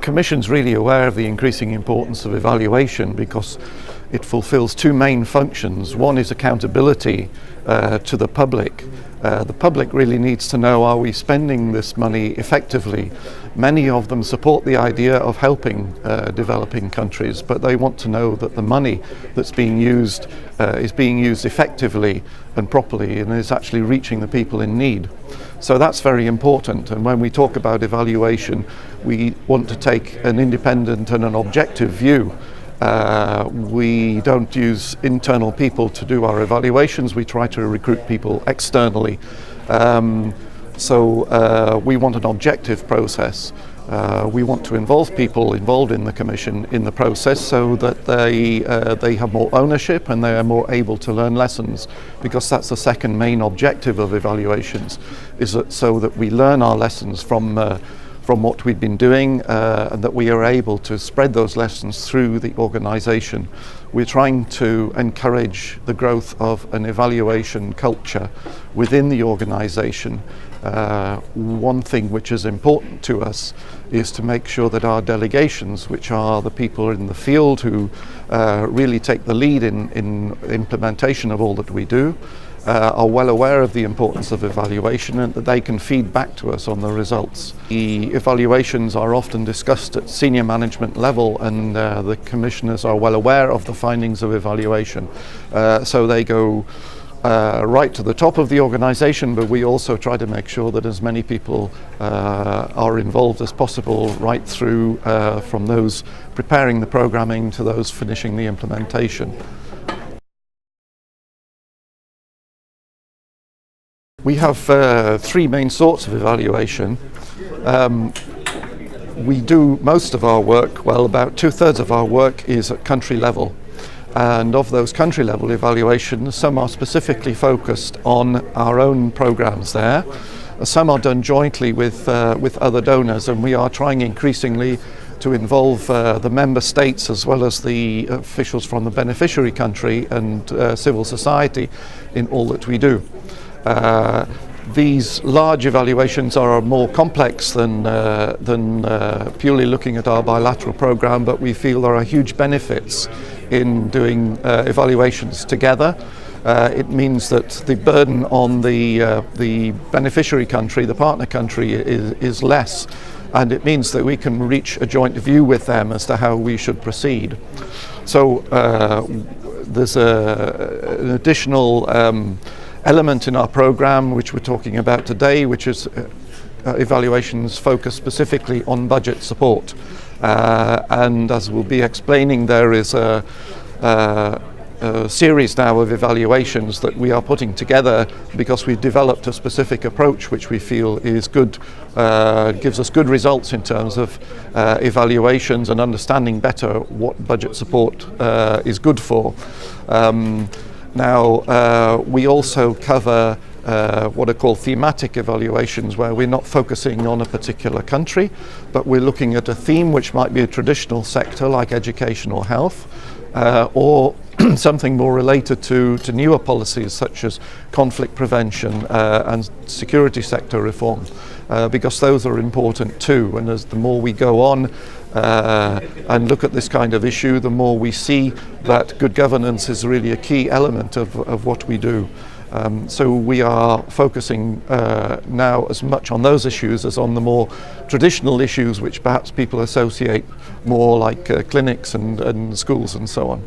Commission's really aware of the increasing importance of evaluation because it fulfills two main functions. One is accountability to the public. The public really needs to know, are we spending this money effectively? Many of them support the idea of helping developing countries, but they want to know that the money that's being used is being used effectively and properly and is actually reaching the people in need. So that's very important, and when we talk about evaluation, we want to take an independent and an objective view. We don't use internal people to do our evaluations. We try to recruit people externally. So we want an objective process. We want to involve people involved in the Commission in the process so that they have more ownership and they are more able to learn lessons, because that's the second main objective of evaluations, is that so that we learn our lessons from what we've been doing and that we are able to spread those lessons through the organisation. We're trying to encourage the growth of an evaluation culture within the organisation. One thing which is important to us is to make sure that our delegations, which are the people in the field who really take the lead in implementation of all that we do, are well aware of the importance of evaluation and that they can feed back to us on the results. The evaluations are often discussed at senior management level, and the commissioners are well aware of the findings of evaluation. So they go right to the top of the organisation, but we also try to make sure that as many people are involved as possible, right through from those preparing the programming to those finishing the implementation. We have three main sorts of evaluation. We do most of our work, well, about 2/3 of our work is at country level. And of those country level evaluations, some are specifically focused on our own programs there. Some are done jointly with other donors, and we are trying increasingly to involve the member states as well as the officials from the beneficiary country and civil society in all that we do. These large evaluations are more complex than purely looking at our bilateral program, but we feel there are huge benefits in doing evaluations together. It means that the burden on the beneficiary country, the partner country, is less, and it means that we can reach a joint view with them as to how we should proceed. So there's an additional element in our program which we're talking about today, which is evaluations focused specifically on budget support. And as we'll be explaining, there is a series now of evaluations that we are putting together because we've developed a specific approach which we feel is good, gives us good results in terms of evaluations and understanding better what budget support is good for. Now, we also cover what are called thematic evaluations, where we're not focusing on a particular country, but we're looking at a theme which might be a traditional sector like education or health, or something more related to newer policies such as conflict prevention and security sector reform, because those are important too. And as the more we go on and look at this kind of issue, the more we see that good governance is really a key element of what we do. So we are focusing now as much on those issues as on the more traditional issues which perhaps people associate more, like clinics and schools and so on.